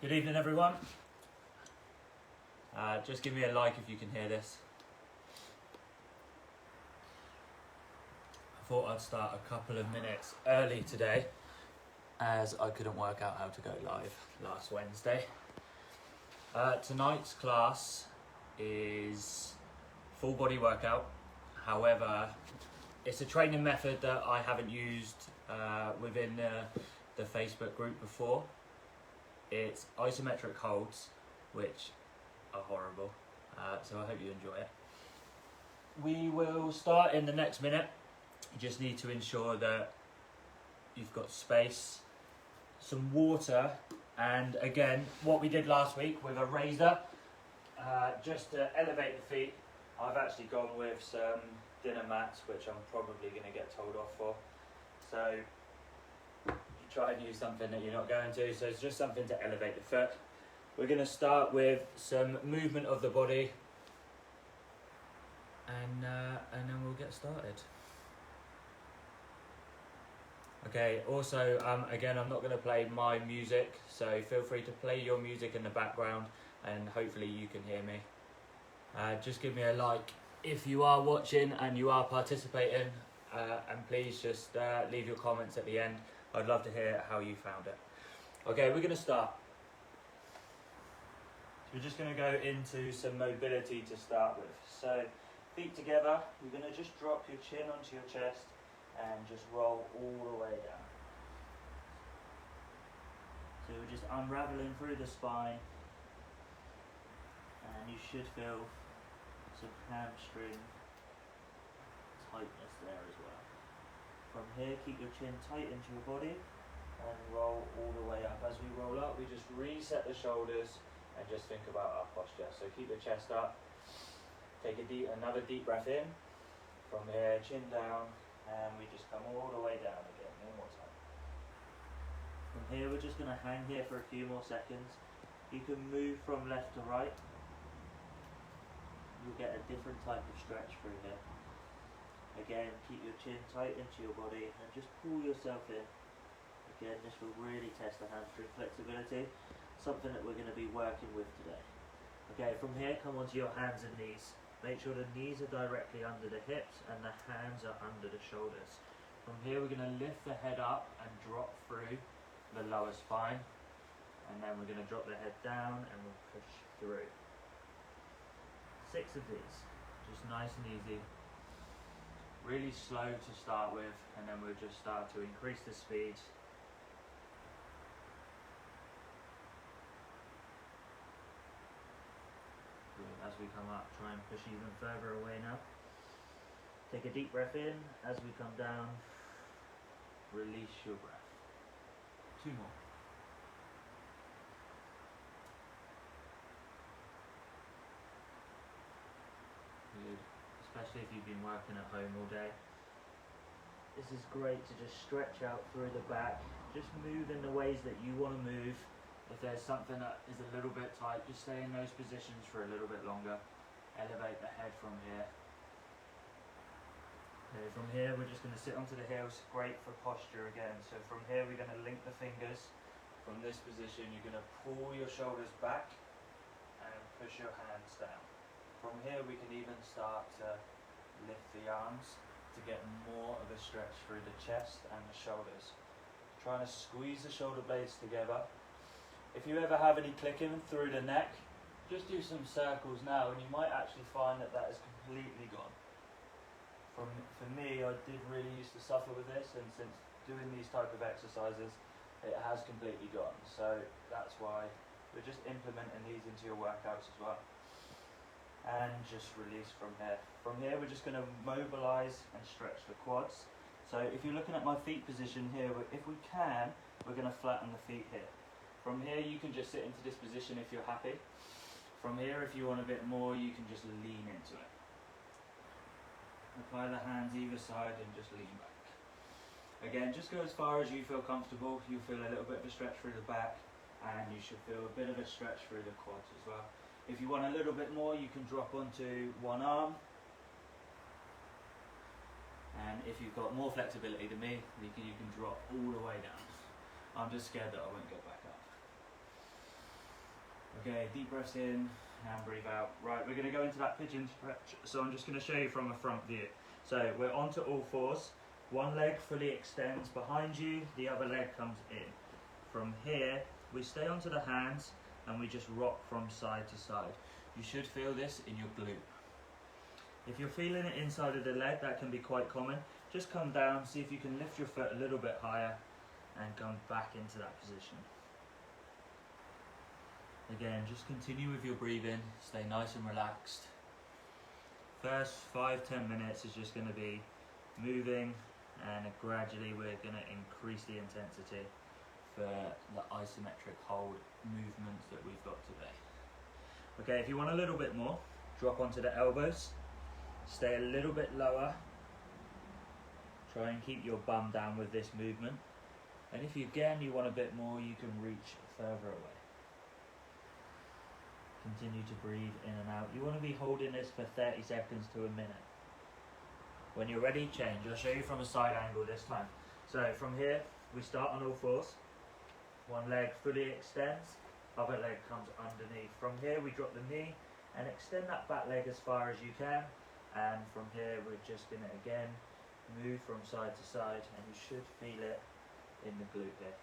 Good evening, everyone. Just give me a like if you can hear this. I thought I'd start a couple of minutes early today as I couldn't work out how to go live last Wednesday. Tonight's class is full body workout. However, it's a training method that I haven't used within the Facebook group before. It's isometric holds, which are horrible, so I hope you enjoy it. We will start in the next minute. You just need to ensure that you've got space, some water, and again, what we did last week with a razor, just to elevate the feet. I've actually gone with some dinner mats, which I'm probably going to get told off for. So you try and use something that you're not going to. So it's just something to elevate the foot. We're going to start with some movement of the body, and then we'll get started. Okay, also, again, I'm not going to play my music, so feel free to play your music in the background, and hopefully you can hear me. Just give me a like if you are watching and you are participating, and please just leave your comments at the end. I'd love to hear how you found it. Okay, we're going to start. We're just going to go into some mobility to start with. So, feet together, you're going to just drop your chin onto your chest and just roll all the way down. So we're just unraveling through the spine, and you should feel some hamstring tightness there as well. From here, keep your chin tight into your body and roll all the way up. As we roll up, we just reset the shoulders and just think about our posture. So keep the chest up, take another deep breath in. From here, chin down, and we just come all the way down again, one more time. From here, we're just going to hang here for a few more seconds. You can move from left to right. You'll get a different type of stretch through here. Again, keep your chin tight into your body and just pull yourself in. Again, this will really test the hamstring flexibility, something that we're going to be working with today. Okay, from here, come onto your hands and knees. Make sure the knees are directly under the hips and the hands are under the shoulders. From here, we're going to lift the head up and drop through the lower spine. And then we're going to drop the head down and we'll push through. 6 of these, just nice and easy. Really slow to start with, and then we'll just start to increase the speed. As we come up, try and push even further away now. Take a deep breath in. As we come down, release your breath. 2 more. Good. Especially if you've been working at home all day. This is great to just stretch out through the back. Just move in the ways that you want to move. If there's something that is a little bit tight, just stay in those positions for a little bit longer. Elevate the head from here. Okay, from here we're just going to sit onto the heels, great for posture again. So from here we're going to link the fingers. From this position you're going to pull your shoulders back and push your hands down. From here we can even start to lift the arms to get more of a stretch through the chest and the shoulders. Trying to squeeze the shoulder blades together. If you ever have any clicking through the neck, just do some circles now and you might actually find that that is completely gone. For me, I did really used to suffer with this, and since doing these type of exercises, it has completely gone. So that's why we're just implementing these into your workouts as well. And just release from here. From here, we're just going to mobilize and stretch the quads. So if you're looking at my feet position here, if we can, we're going to flatten the feet here. From here, you can just sit into this position if you're happy. From here, if you want a bit more, you can just lean into it. Apply the hands either side and just lean back. Again, just go as far as you feel comfortable. You'll feel a little bit of a stretch through the back, and you should feel a bit of a stretch through the quads as well. If you want a little bit more, you can drop onto one arm. And if you've got more flexibility than me, you can drop all the way down. I'm just scared that I won't get back up. Okay, deep breaths in and breathe out. Right, we're going to go into that pigeon stretch. So I'm just going to show you from a front view. So we're onto all fours. One leg fully extends behind you, the other leg comes in. From here, we stay onto the hands and we just rock from side to side. You should feel this in your glute. If you're feeling it inside of the leg, that can be quite common. Just come down, see if you can lift your foot a little bit higher and come back into that position. Again, just continue with your breathing, stay nice and relaxed. First 5-10 minutes is just going to be moving, and gradually we're going to increase the intensity for the isometric hold movements that we've got today. Okay, if you want a little bit more, drop onto the elbows, stay a little bit lower, try and keep your bum down with this movement, and if you want a bit more, you can reach further away. Continue to breathe in and out. You want to be holding this for 30 seconds to a minute. When you're ready, change. I'll show you from a side angle this time. So from here, we start on all fours. One leg fully extends, other leg comes underneath. From here, we drop the knee and extend that back leg as far as you can. And from here, we're just going to again move from side to side, and you should feel it in the glute here.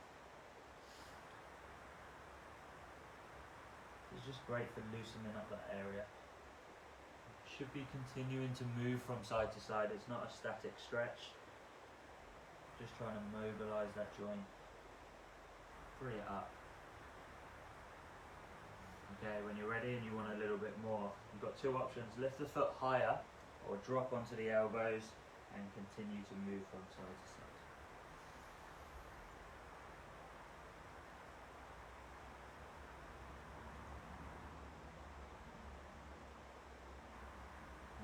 It's just great for loosening up that area. Should be continuing to move from side to side. It's not a static stretch. Just trying to mobilize that joint. Free it up. Okay, when you're ready and you want a little bit more, you've got two options. Lift the foot higher or drop onto the elbows and continue to move from side to side.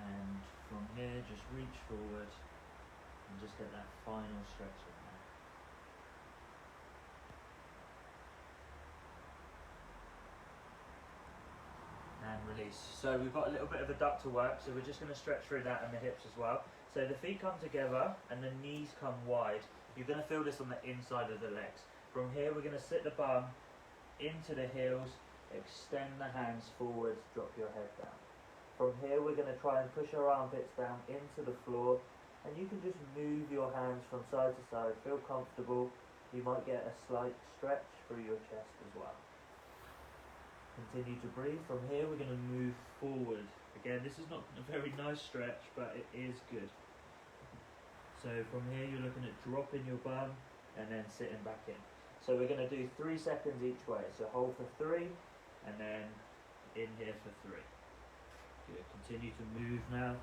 And from here, just reach forward and just get that final stretch in there. And release. So we've got a little bit of adductor work, so we're just going to stretch through that and the hips as well. So the feet come together and the knees come wide. You're going to feel this on the inside of the legs. From here, we're going to sit the bum into the heels, extend the hands forward, drop your head down. From here, we're going to try and push our armpits down into the floor, and you can just move your hands from side to side. Feel comfortable. You might get a slight stretch through your chest as well. Continue to breathe. From here, we're going to move forward. Again, this is not a very nice stretch, but it is good. So from here, you're looking at dropping your bum and then sitting back in. So we're going to do 3 seconds each way. So hold for 3 and then in here for 3. Good. Continue to move now.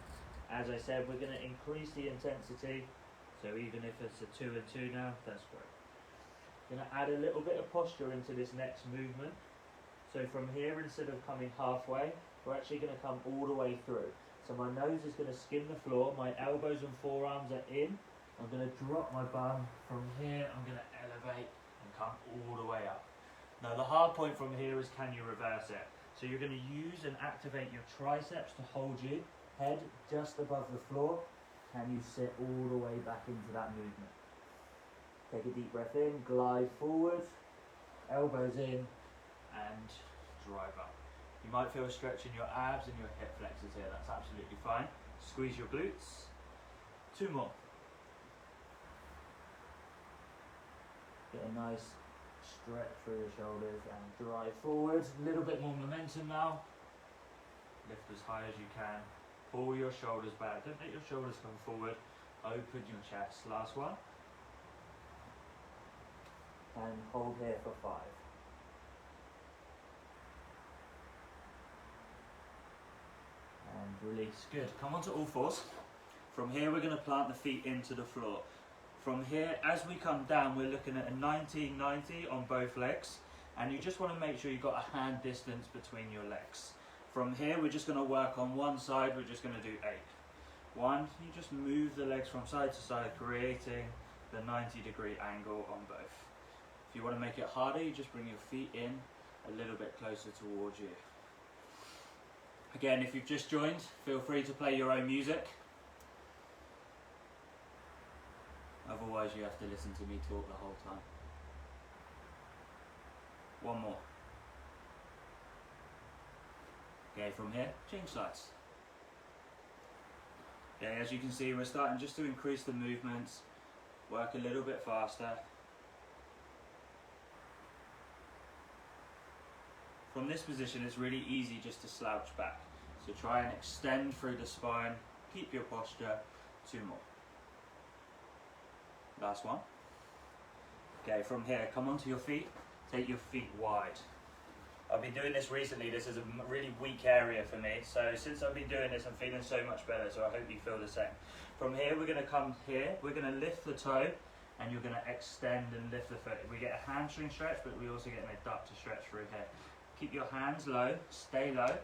As I said, we're going to increase the intensity. So even if it's a 2 and 2 now, that's great. Going to add a little bit of posture into this next movement. So from here, instead of coming halfway, we're actually going to come all the way through. So my nose is going to skim the floor, my elbows and forearms are in. I'm going to drop my bum. From here, I'm going to elevate and come all the way up. Now the hard point from here is, can you reverse it? So you're going to use and activate your triceps to hold you, head just above the floor. Can you sit all the way back into that movement? Take a deep breath in, glide forward, elbows in, and drive up. You might feel a stretch in your abs and your hip flexors here, that's absolutely fine. Squeeze your glutes. 2 more. Get a nice stretch through your shoulders and drive forward. A little bit more momentum now. Lift as high as you can. Pull your shoulders back. Don't let your shoulders come forward. Open your chest. Last one. And hold here for 5. And release. Good. Come onto all fours. From here, we're going to plant the feet into the floor. From here, as we come down, we're looking at a 90-90 on both legs. And you just want to make sure you've got a hand distance between your legs. From here, we're just going to work on one side. We're just going to do 8. 1, you just move the legs from side to side, creating the 90-degree angle on both. If you want to make it harder, you just bring your feet in a little bit closer towards you. Again, if you've just joined, feel free to play your own music. Otherwise, you have to listen to me talk the whole time. 1 more. Okay, from here, change sides. Okay, as you can see, we're starting just to increase the movements, work a little bit faster. From this position, it's really easy just to slouch back. So try and extend through the spine, keep your posture. 2 more. Last one. Okay, from here, come onto your feet, take your feet wide. I've been doing this recently. This is a really weak area for me. So since I've been doing this, I'm feeling so much better. So I hope you feel the same. From here, we're going to come here. We're going to lift the toe, and you're going to extend and lift the foot. We get a hamstring stretch, but we also get an adductor stretch through here. Keep your hands low, stay low,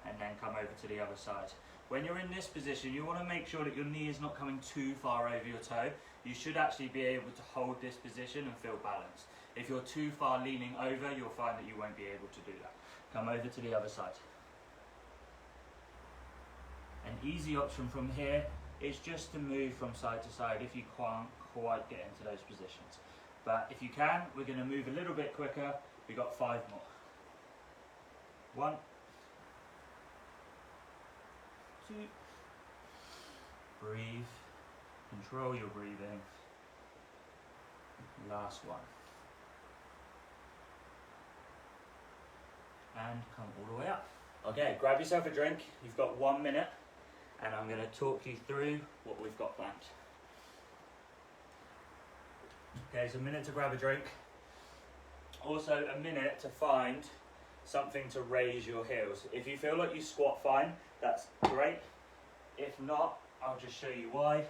and then come over to the other side. When you're in this position, you want to make sure that your knee is not coming too far over your toe. You should actually be able to hold this position and feel balanced. If you're too far leaning over, you'll find that you won't be able to do that. Come over to the other side. An easy option from here is just to move from side to side if you can't quite get into those positions. But if you can, we're going to move a little bit quicker. We've got 5 more. 1, 2, breathe, control your breathing. Last one. And come all the way up. Okay, grab yourself a drink. You've got 1 minute, and I'm going to talk you through what we've got planned. Okay, so a minute to grab a drink. Also a minute to find something to raise your heels. If you feel like you squat fine, that's great. If not, I'll just show you why.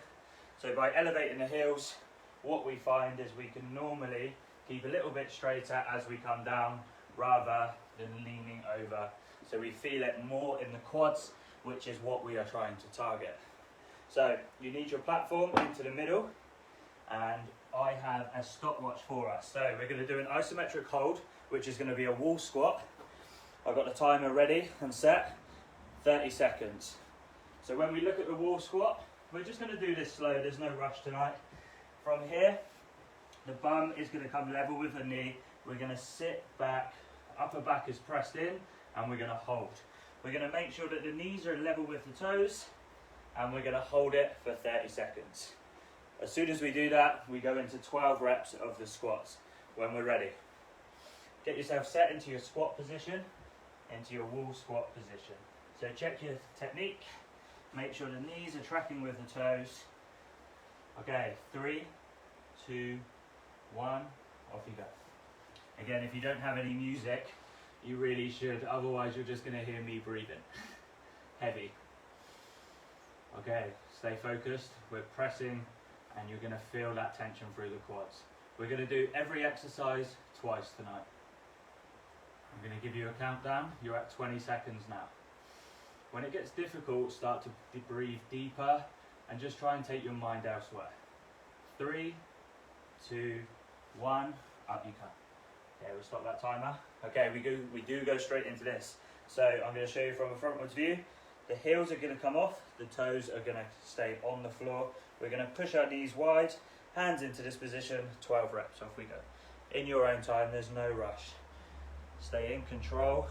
So by elevating the heels, what we find is we can normally keep a little bit straighter as we come down rather than leaning over. So we feel it more in the quads, which is what we are trying to target. So you need your platform into the middle, and I have a stopwatch for us. So we're going to do an isometric hold, which is going to be a wall squat. I've got the timer ready and set, 30 seconds. So when we look at the wall squat, we're just going to do this slow, there's no rush tonight. From here, the bum is going to come level with the knee. We're going to sit back, upper back is pressed in, and we're going to hold. We're going to make sure that the knees are level with the toes, and we're going to hold it for 30 seconds. As soon as we do that, we go into 12 reps of the squats when we're ready. Get yourself set into your squat position, into your wall squat position. So check your technique, make sure the knees are tracking with the toes. Okay, 3, 2, 1, off you go. Again, if you don't have any music, you really should, otherwise you're just going to hear me breathing. Heavy. Okay, stay focused, we're pressing, and you're going to feel that tension through the quads. We're going to do every exercise twice tonight. I'm going to give you a countdown. You're at 20 seconds now. When it gets difficult, start to breathe deeper and just try and take your mind elsewhere. 3, 2, 1, up you come. Okay, we'll stop that timer. Okay, we do go straight into this. So I'm going to show you from a frontwards view. The heels are going to come off, the toes are going to stay on the floor. We're going to push our knees wide, hands into this position, 12 reps, off we go. In your own time, there's no rush. Stay in control,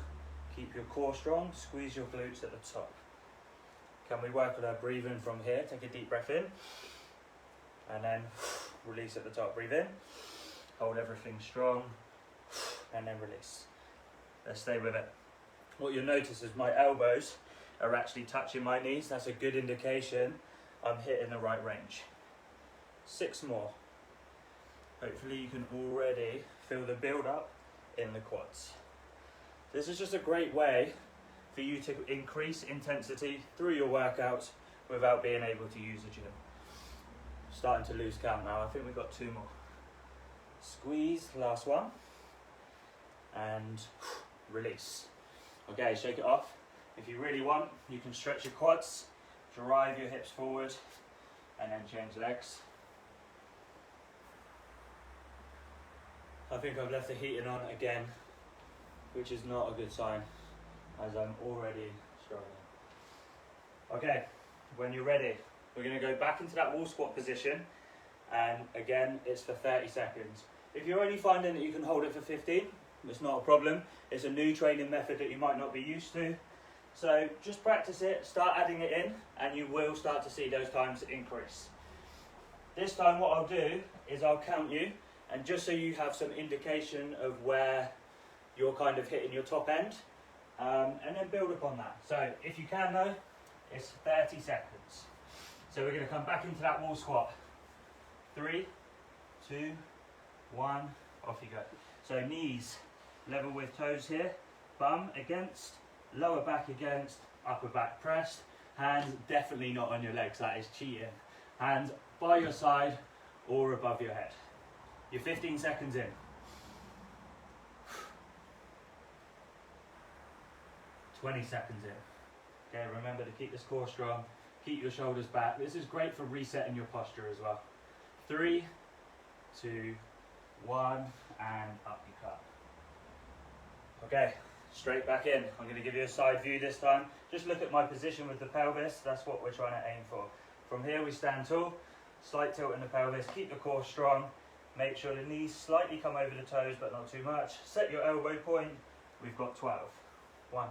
keep your core strong, squeeze your glutes at the top. Can we work with our breathing from here? Take a deep breath in, and then release at the top. Breathe in, hold everything strong, and then release. Let's stay with it. What you'll notice is my elbows are actually touching my knees. That's a good indication I'm hitting the right range. 6 more. Hopefully you can already feel the build up in the quads. This is just a great way for you to increase intensity through your workouts without being able to use a gym. Starting to lose count now. I think we've got 2 more. Squeeze, last one, and release. Okay, shake it off. If you really want, you can stretch your quads, drive your hips forward, and then change legs. I think I've left the heating on again, which is not a good sign, as I'm already struggling. Okay, when you're ready, we're going to go back into that wall squat position, and again, it's for 30 seconds. If you're only finding that you can hold it for 15, it's not a problem. It's a new training method that you might not be used to. So just practice it, start adding it in, and you will start to see those times increase. This time what I'll do is I'll count you, and just so you have some indication of where you're kind of hitting your top end, and then build upon that. So if you can though, it's 30 seconds. So we're going to come back into that wall squat. 3, 2, 1, off you go. So knees level with toes here, bum against, lower back against, upper back pressed, hands definitely not on your legs, that is cheating. Hands by your side or above your head. You're 15 seconds in. 20 seconds in. Okay, remember to keep this core strong, keep your shoulders back. This is great for resetting your posture as well. 3, 2, 1, and up you come. Okay, straight back in. I'm going to give you a side view this time. Just look at my position with the pelvis, that's what we're trying to aim for. From here we stand tall, slight tilt in the pelvis, keep the core strong, make sure the knees slightly come over the toes but not too much. Set your elbow point, we've got 12. 1.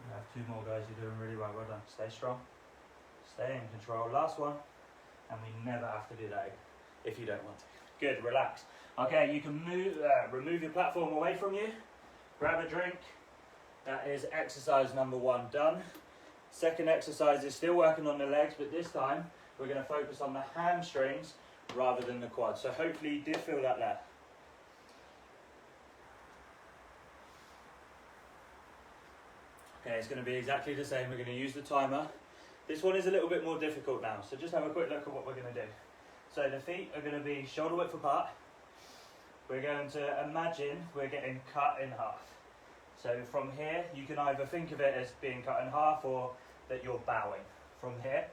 You have 2 more guys, you're doing really well, well done. Stay strong, stay in control. Last one, and we never have to do that again, if you don't want to. Good, relax. Okay, you can remove your platform away from you, grab a drink. That is exercise number 1 done. Second exercise is still working on the legs, but this time we're going to focus on the hamstrings rather than the quads. So hopefully you did feel that there. Okay, it's going to be exactly the same. We're going to use the timer. This one is a little bit more difficult now, so just have a quick look at what we're going to do. So the feet are going to be shoulder width apart. We're going to imagine we're getting cut in half. So from here, you can either think of it as being cut in half or that you're bowing. From here,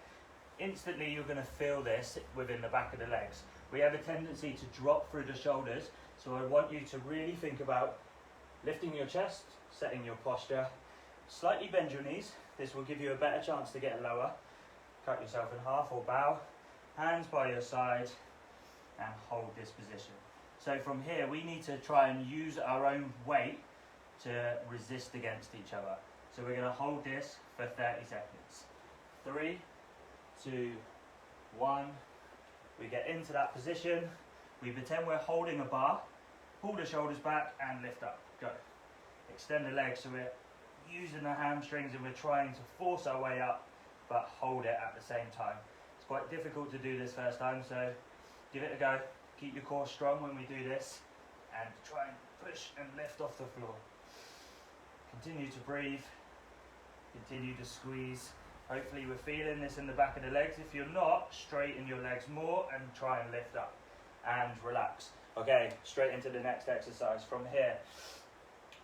instantly you're going to feel this within the back of the legs. We have a tendency to drop through the shoulders, so I want you to really think about lifting your chest, setting your posture. Slightly bend your knees, this will give you a better chance to get lower. Cut yourself in half or bow, hands by your side, and hold this position. So from here, we need to try and use our own weight to resist against each other. So we're going to hold this for 30 seconds. 3, 2, 1. We get into that position, we pretend we're holding a bar, pull the shoulders back and lift up. Go. Extend the legs so we're using the hamstrings and we're trying to force our way up but hold it at the same time. It's quite difficult to do this first time, so give it a go. Keep your core strong when we do this and try and push and lift off the floor. Continue to breathe, continue to squeeze. Hopefully we're feeling this in the back of the legs. If you're not, straighten your legs more and try and lift up and relax. Okay, straight into the next exercise. From here,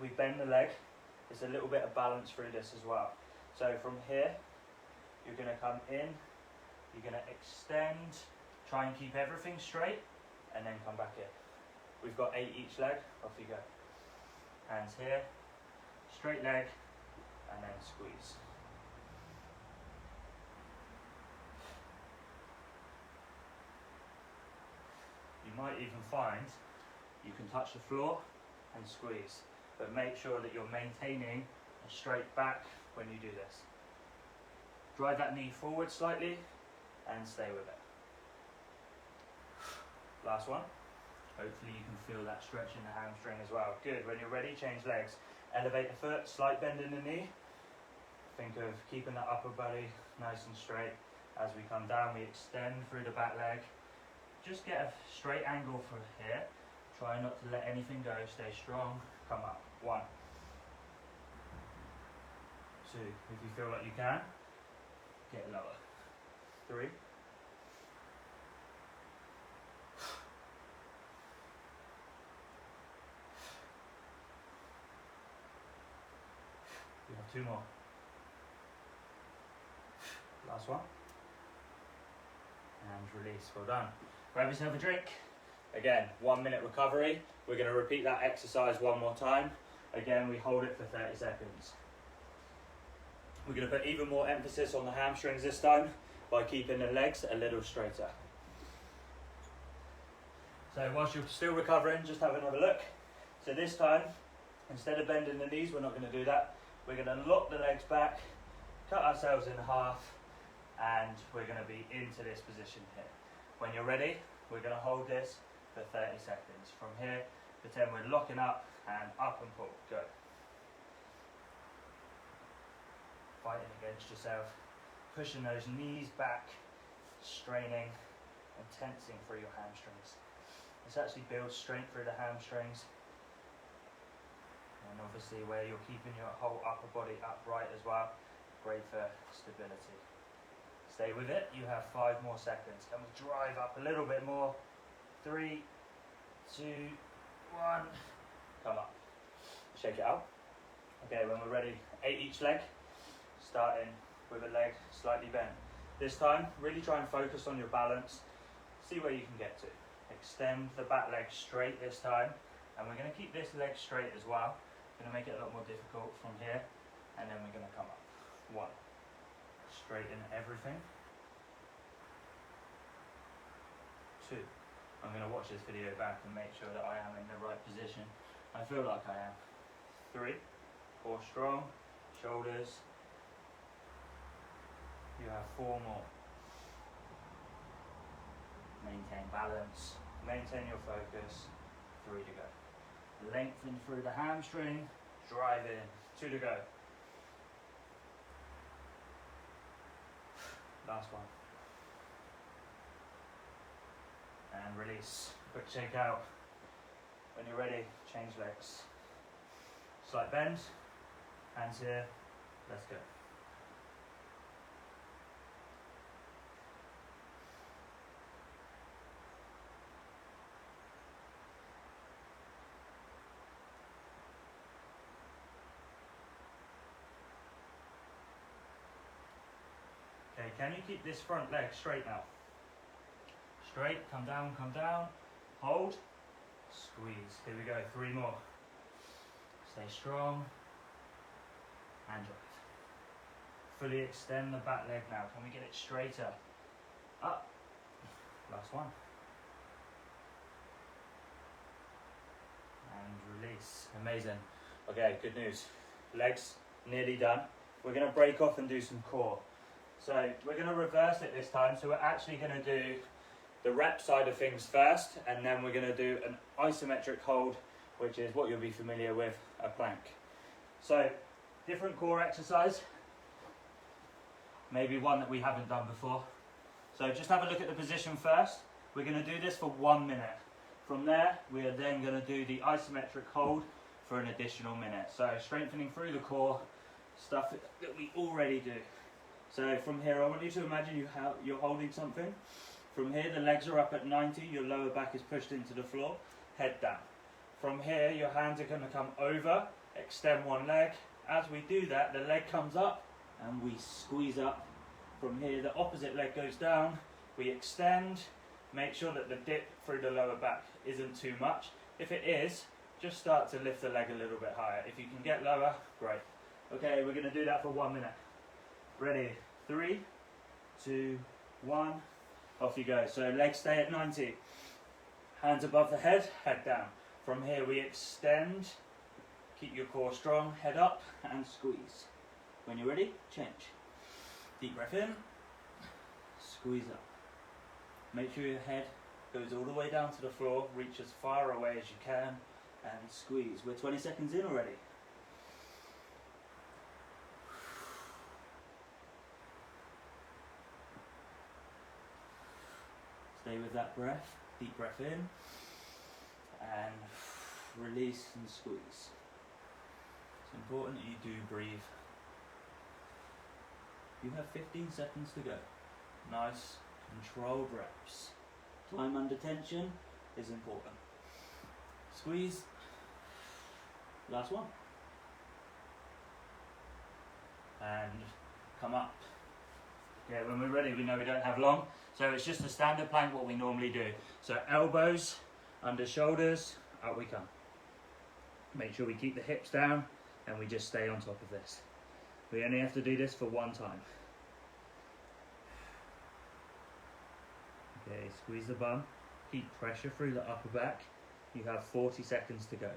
we bend the leg. There's a little bit of balance through this as well. So from here, you're going to come in, you're going to extend, try and keep everything straight, and then come back in. We've got 8 each leg, off you go. Hands here, straight leg, and then squeeze. You might even find you can touch the floor and squeeze, but make sure that you're maintaining a straight back when you do this. Drive that knee forward slightly and stay with it. Last one. Hopefully you can feel that stretch in the hamstring as well. Good, when you're ready, change legs. Elevate the foot, slight bend in the knee. Think of keeping the upper body nice and straight. As we come down, we extend through the back leg. Just get a straight angle for here. Try not to let anything go, stay strong, come up. 1, 2, if you feel like you can, get lower. 3, 2 more. Last one. And release, well done. Grab yourself a drink. Again, 1 minute recovery. We're going to repeat that exercise one more time. Again, we hold it for 30 seconds. We're going to put even more emphasis on the hamstrings this time by keeping the legs a little straighter. So whilst you're still recovering, just have another look. So this time, instead of bending the knees, we're not going to do that. We're going to lock the legs back, cut ourselves in half, and we're going to be into this position here. When you're ready, we're going to hold this for 30 seconds. From here, pretend we're locking up and up and pull. Go. Fighting against yourself, pushing those knees back, straining and tensing through your hamstrings. This actually builds strength through the hamstrings, and obviously where you're keeping your whole upper body upright as well, great for stability. Stay with it, you have 5 more seconds. Can we drive up a little bit more? 3, 2, 1, come up. Shake it out. Okay, when we're ready, 8 each leg, starting with a leg slightly bent. This time, really try and focus on your balance, see where you can get to. Extend the back leg straight this time, and we're going to keep this leg straight as well. Going to make it a lot more difficult from here, and then we're going to come up. 1, straighten everything. 2, I'm going to watch this video back and make sure that I am in the right position. I feel like I am. 3, core strong, shoulders. You have 4 more. Maintain balance, maintain your focus. 3 to go. Lengthen through the hamstring, drive in. 2 to go. Last one. And release. Quick shake out. When you're ready, change legs. Slight bend, hands here, let's go. Okay, can you keep this front leg straight now? Straight, come down, hold, squeeze. Here we go, 3 more. Stay strong, and drive. Fully extend the back leg now. Can we get it straighter? Up. Last one. And release. Amazing. Okay, good news. Legs nearly done. We're going to break off and do some core. So we're going to reverse it this time. So we're actually going to do the rep side of things first, and then we're going to do an isometric hold, which is what you'll be familiar with, a plank. So different core exercise, maybe one that we haven't done before. So just have a look at the position first. We're going to do this for 1 minute. From there, we are then going to do the isometric hold for an additional minute. So strengthening through the core, stuff that we already do. So from here, I want you to imagine you're holding something. From here, the legs are up at 90, your lower back is pushed into the floor, head down. From here, your hands are going to come over, extend one leg. As we do that, the leg comes up and we squeeze up. From here, the opposite leg goes down, we extend, make sure that the dip through the lower back isn't too much. If it is, just start to lift the leg a little bit higher. If you can get lower, great. Okay, we're going to do that for 1 minute. Ready? 3, 2, 1. Off you go. So legs stay at 90. Hands above the head, head down. From here we extend. Keep your core strong, head up and squeeze. When you're ready, change. Deep breath in. Squeeze up. Make sure your head goes all the way down to the floor. Reach as far away as you can and squeeze. We're 20 seconds in already. Stay with that breath, deep breath in, and release and squeeze. It's important that you do breathe. You have 15 seconds to go. Nice, controlled reps. Time under tension is important. Squeeze. Last one. And come up. Okay, when we're ready, we know we don't have long. So it's just a standard plank, what we normally do. So elbows Under shoulders, up we come. Make sure we keep the hips down and we just stay on top of this. We only have to do this for one time. Okay, squeeze the bum, keep pressure through the upper back. You have 40 seconds to go.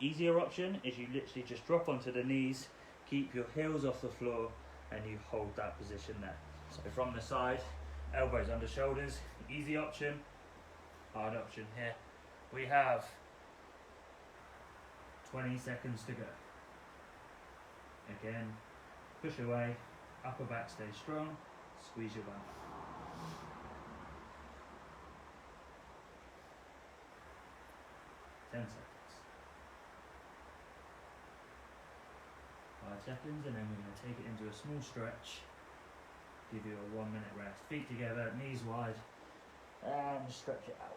Easier option is you literally just drop onto the knees, keep your heels off the floor, and you hold that position there. So from the side, elbows under shoulders, easy option, hard option here. We have 20 seconds to go. Again, push away, upper back stays strong, squeeze your bum. Ten seconds. 5 seconds, and then we're going to take it into a small stretch. Give you a 1 minute rest. Feet together, knees wide, and stretch it out.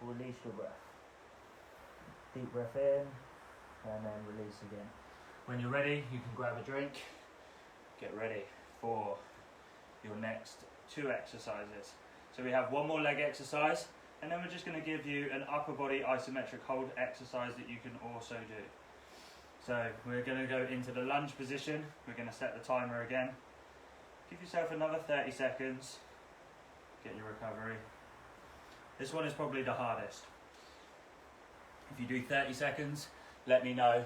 Release your breath. Deep breath in, and then release again. When you're ready, you can grab a drink. Get ready for your next 2 exercises. So we have one more leg exercise, and then we're just going to give you an upper body isometric hold exercise that you can also do. So we're going to go into the lunge position. We're going to set the timer again. Give yourself another 30 seconds. Get your recovery. This one is probably the hardest. If you do 30 seconds, let me know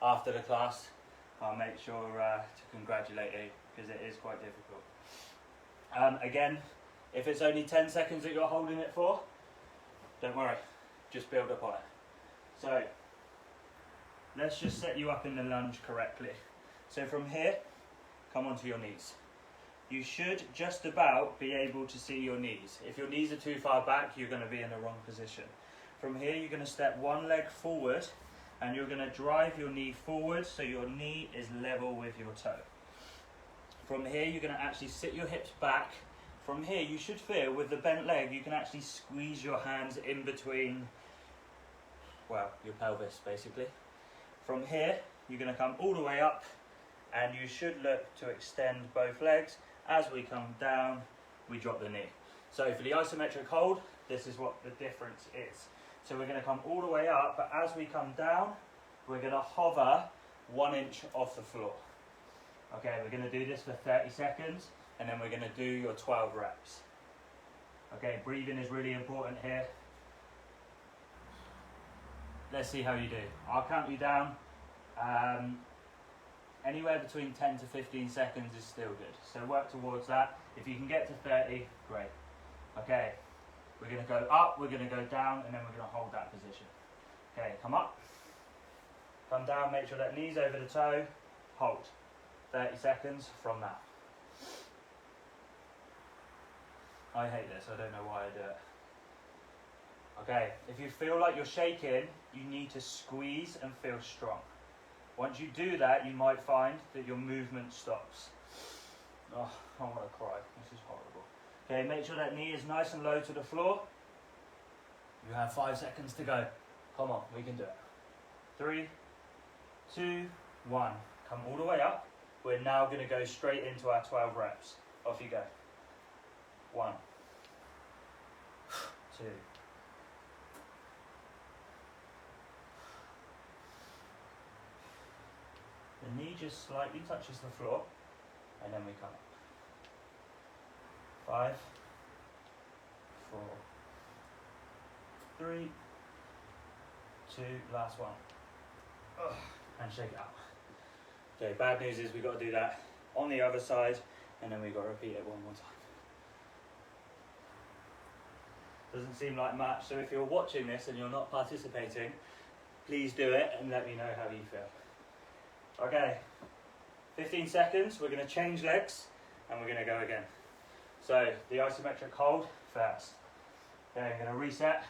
after the class. I'll make sure to congratulate you, because it is quite difficult. Again, if it's only 10 seconds that you're holding it for, don't worry, just build upon it. So, let's just set you up in the lunge correctly. So from here, come onto your knees. You should just about be able to see your knees. If your knees are too far back, you're going to be in the wrong position. From here, you're going to step one leg forward, and you're going to drive your knee forward so your knee is level with your toe. From here, you're going to actually sit your hips back. From here, you should feel with the bent leg, you can actually squeeze your hands in between, well, your pelvis basically. From here, you're going to come all the way up, and you should look to extend both legs. As we come down, we drop the knee. So for the isometric hold, this is what the difference is. So we're going to come all the way up, but as we come down, we're going to hover 1 inch off the floor. Okay, we're going to do this for 30 seconds, and then we're going to do your 12 reps. Okay, breathing is really important here. Let's see how you do. I'll count you down. Anywhere between 10 to 15 seconds is still good. So work towards that. If you can get to 30, great. Okay, we're going to go up, we're going to go down, and then we're going to hold that position. Okay, come up, come down, make sure that knee's over the toe, hold. 30 seconds from that. I hate this, I don't know why I do it. Okay, if you feel like you're shaking, you need to squeeze and feel strong. Once you do that, you might find that your movement stops. Oh, I want to cry, this is horrible. Okay, make sure that knee is nice and low to the floor. You have 5 seconds to go. Come on, we can do it. 3, 2, 1. Come all the way up. We're now going to go straight into our 12 reps. Off you go. 1, 2, the knee just slightly touches the floor, and then we come up. 5, 4, 3, 2, last one. And shake it out. Okay, bad news is we've got to do that on the other side, and then we've got to repeat it one more time. Doesn't seem like much, so if you're watching this and you're not participating, please do it and let me know how you feel. Okay, 15 seconds, we're going to change legs, and we're going to go again. So, the isometric hold first. Okay, I'm going to reset.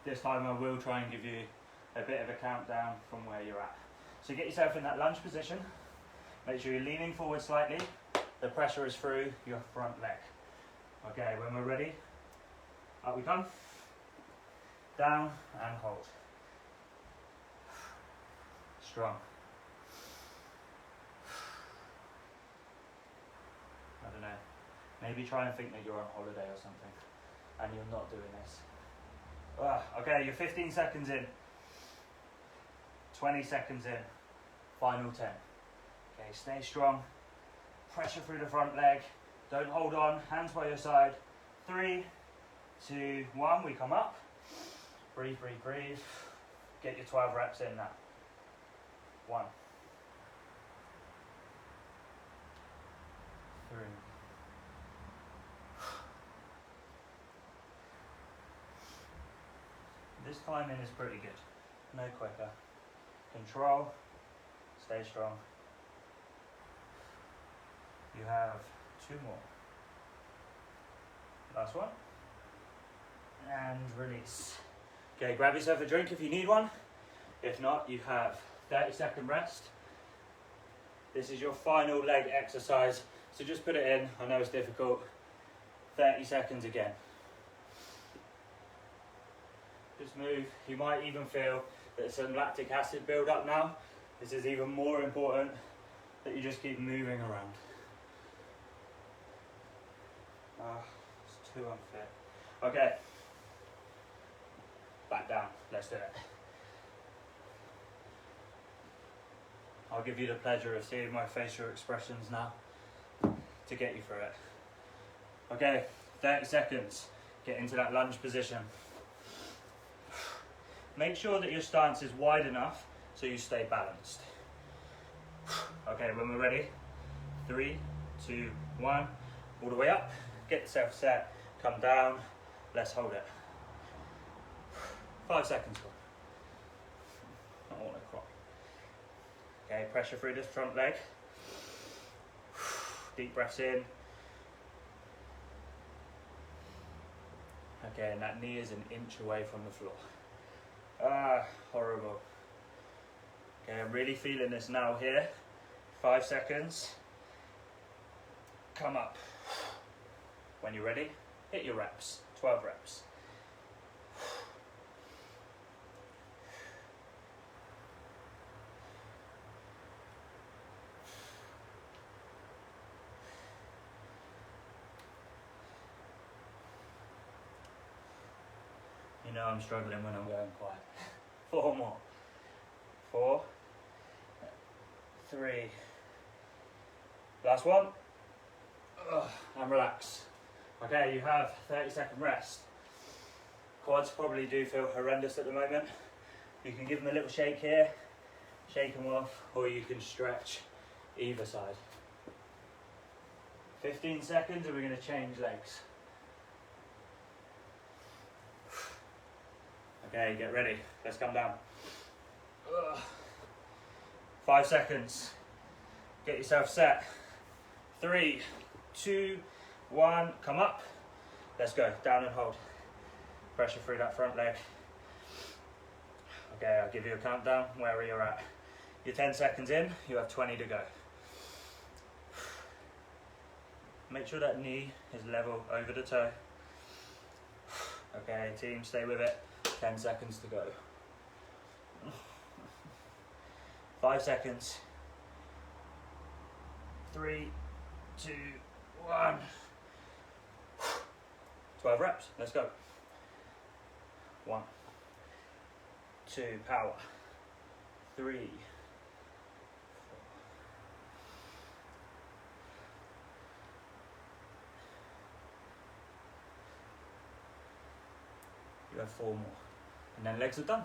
This time I will try and give you a bit of a countdown from where you're at. So get yourself in that lunge position. Make sure you're leaning forward slightly. The pressure is through your front leg. Okay, when we're ready, up we come. Down and hold. Strong. I don't know. Maybe try and think that you're on holiday or something and you're not doing this. Okay, you're 15 seconds in. 20 seconds in. Final 10. Okay, stay strong. Pressure through the front leg. Don't hold on. Hands by your side. 3, 2, 1. We come up. Breathe, breathe, breathe. Get your 12 reps in now. 1, 3. This timing is pretty good. No quicker. Control. Stay strong. You have 2 more. Last one. And release. Okay, grab yourself a drink if you need one. If not, you have 30-second rest. This is your final leg exercise. So just put it in. I know it's difficult. 30 seconds again. Just move. You might even feel that some lactic acid build up now. This is even more important that you just keep moving around. It's too unfit. Okay. Back down. Let's do it. I'll give you the pleasure of seeing my facial expressions now to get you through it. Okay, 30 seconds. Get into that lunge position. Make sure that your stance is wide enough so you stay balanced. Okay, when we're ready, 3, 2, 1, all the way up. Get yourself set, come down, let's hold it. 5 seconds. I don't want to cry. Okay, pressure through this front leg. Deep breaths in. Okay, and that knee is an inch away from the floor. Horrible. Okay, I'm really feeling this now here. 5 seconds. Come up. When you're ready, hit your reps. 12 reps. You know I'm struggling when I'm going quiet. 4 more. 4, 3. Last one. And relax. Okay, you have 30-second rest. Quads probably do feel horrendous at the moment. You can give them a little shake here, shake them off, or you can stretch either side. 15 seconds and we're going to change legs. Okay, get ready. Let's come down. 5 seconds. Get yourself set. 3, 2, 1. Come up. Let's go. Down and hold. Pressure through that front leg. Okay, I'll give you a countdown wherever you're at. You're 10 seconds in. You have 20 to go. Make sure that knee is level over the toe. Okay, team, stay with it. 10 seconds to go. 5 seconds. 3, 2, 1. 12 reps. Let's go. 1, 2, power. 3, 4. You have 4 more. And then legs are done.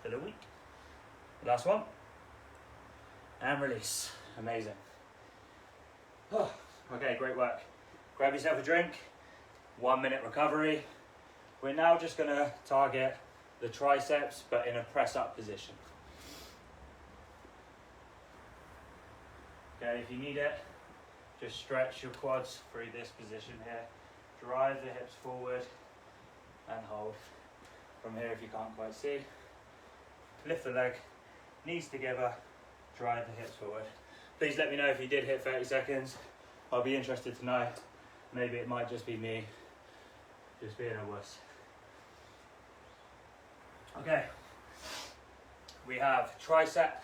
For the week. Last one. And release. Amazing. Oh, okay, great work. Grab yourself a drink. 1 minute recovery. We're now just going to target the triceps, but in a press up position. Okay, if you need it, just stretch your quads through this position here. Drive the hips forward and hold. From here, if you can't quite see, lift the leg, knees together, drive the hips forward. Please let me know if you did hit 30 seconds. I'll be interested to know. Maybe it might just be me just being a wuss. Okay, we have tricep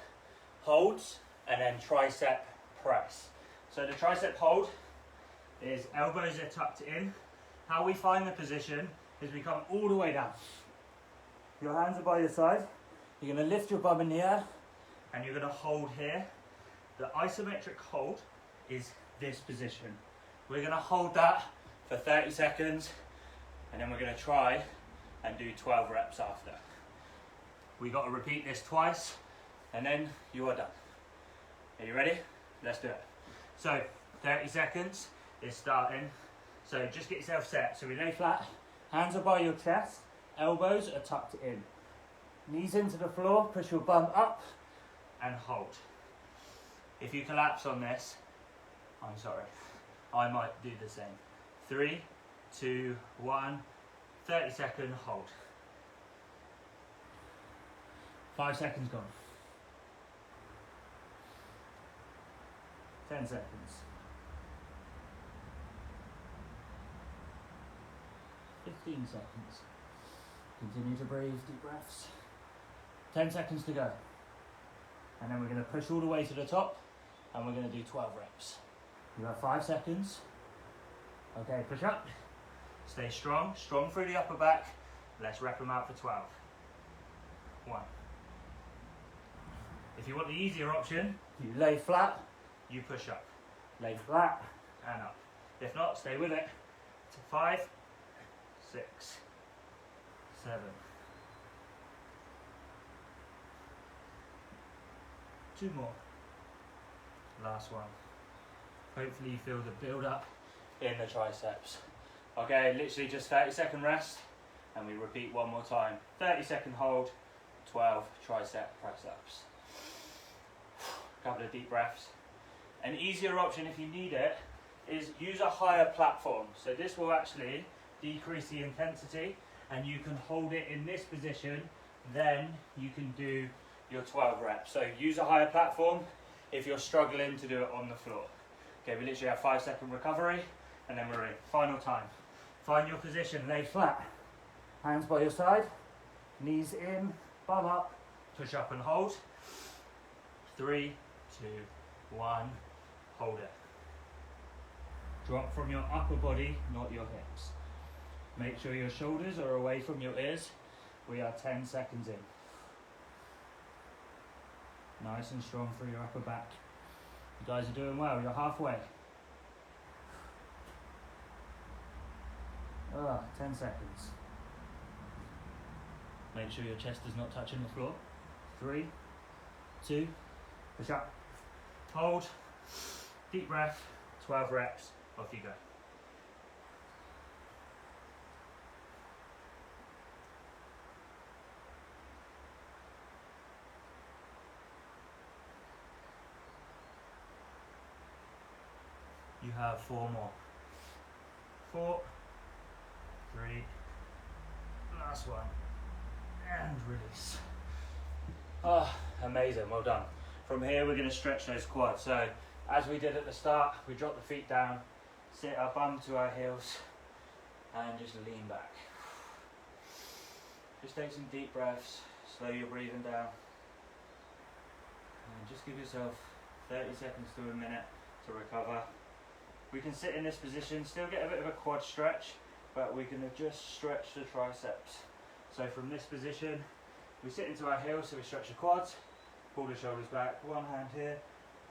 holds and then tricep press. So the tricep hold is elbows are tucked in, How we find the position is we come all the way down. Your hands are by your side. You're going to lift your bum in the air and you're going to hold here. The isometric hold is this position. We're going to hold that for 30 seconds and then we're going to try and do 12 reps after. We got to repeat this twice and then you are done. Are you ready? Let's do it. So 30 seconds is starting. So just get yourself set. So we lay flat, hands are by your chest, elbows are tucked in. Knees into the floor, push your bum up and hold. If you collapse on this, I'm sorry, I might do the same. 3, 2, 1, 30-second hold. 5 seconds gone. 10 seconds. 15 seconds. Continue to breathe, deep breaths. 10 seconds to go. And then we're going to push all the way to the top and we're going to do 12 reps. You have 5 seconds. Okay, push up. Stay strong, strong through the upper back. Let's rep them out for 12. 1. If you want the easier option, you lay flat, you push up. Lay flat and up. If not, stay with it. To 5, 6, 7. 2 more. Last one. Hopefully you feel the build up in the triceps. Okay, literally just 30-second rest and we repeat one more time. 30-second hold, 12 tricep press ups. Couple of deep breaths. An easier option if you need it is use a higher platform. So this will actually decrease the intensity and you can hold it in this position, then you can do your 12 reps. So use a higher platform if you're struggling to do it on the floor. Okay, we literally have 5-second recovery and then we're in. Final time. Find your position, lay flat. Hands by your side, knees in, bum up, push up and hold. 3, 2, 1, hold it. Drop from your upper body, not your hips. Make sure your shoulders are away from your ears. We are 10 seconds in. Nice and strong through your upper back. You guys are doing well, you're halfway. 10 seconds. Make sure your chest is not touching the floor. 3, 2, push up, hold, deep breath, 12 reps, off you go. You have 4 more. 4, 3, last one, and release. Amazing, well done. From here we're going to stretch those quads. So as we did at the start, we drop the feet down, sit our bum to our heels, and just lean back. Just take some deep breaths, slow your breathing down, and just give yourself 30 seconds to a minute to recover. We can sit in this position, still get a bit of a quad stretch, but we can just stretch the triceps. So from this position, we sit into our heels, so we stretch the quads, pull the shoulders back, one hand here,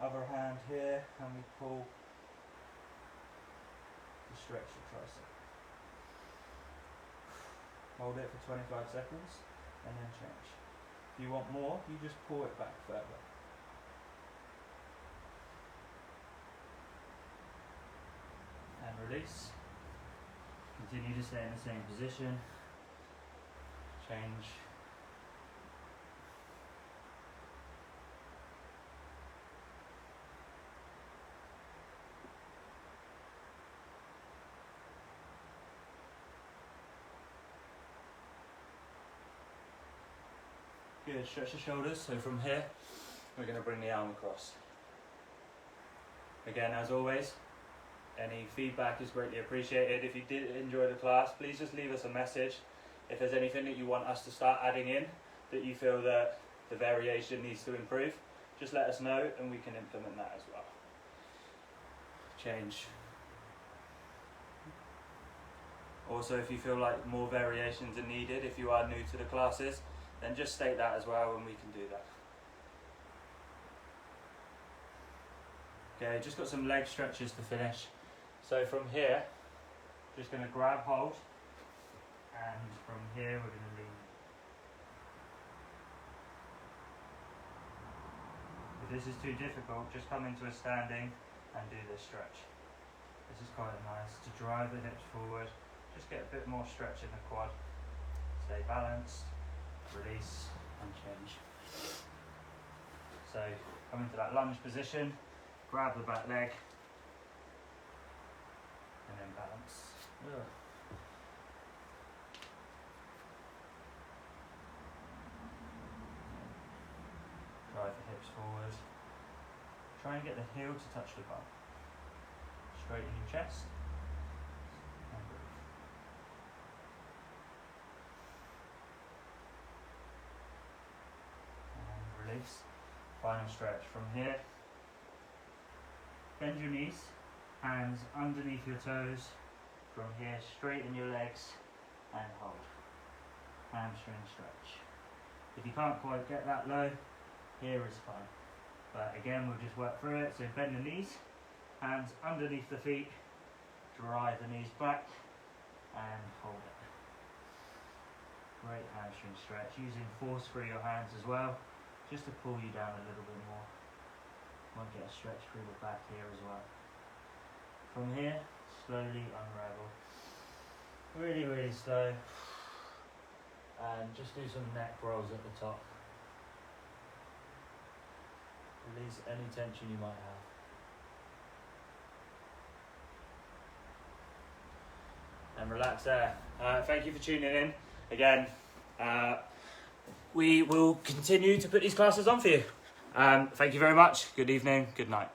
other hand here, and we pull to stretch the tricep. Hold it for 25 seconds, and then change. If you want more, you just pull it back further. And release. Continue to stay in the same position. Change. Good, stretch the shoulders. So from here, we're going to bring the arm across. Again, as always, any feedback is greatly appreciated. If you did enjoy the class, please just leave us a message. If there's anything that you want us to start adding in, that you feel that the variation needs to improve, just let us know and we can implement that as well. Change. Also, if you feel like more variations are needed, if you are new to the classes, then just state that as well and we can do that. Okay, just got some leg stretches to finish. So from here, just going to grab hold, and from here we're going to lean. If this is too difficult, just come into a standing and do this stretch. This is quite nice to drive the hips forward, just get a bit more stretch in the quad. Stay balanced, release and change. So come into that lunge position, grab the back leg and then balance. Drive the hips forward. Try and get the heel to touch the bum. Straighten your chest and breathe. And release. Final stretch from here. Bend your knees, hands underneath your toes. From here, straighten your legs and hold. Hamstring stretch. If you can't quite get that low, here is fine. But again, we'll just work through it. So bend the knees, hands underneath the feet, drive the knees back and hold it. Great hamstring stretch. Using force through your hands as well, just to pull you down a little bit more. Might get a stretch through the back here as well. From here, slowly unravel. Really, really slow. And just do some neck rolls at the top. Release any tension you might have. And relax there. Thank you for tuning in. Again, we will continue to put these classes on for you. Thank you very much. Good evening, good night.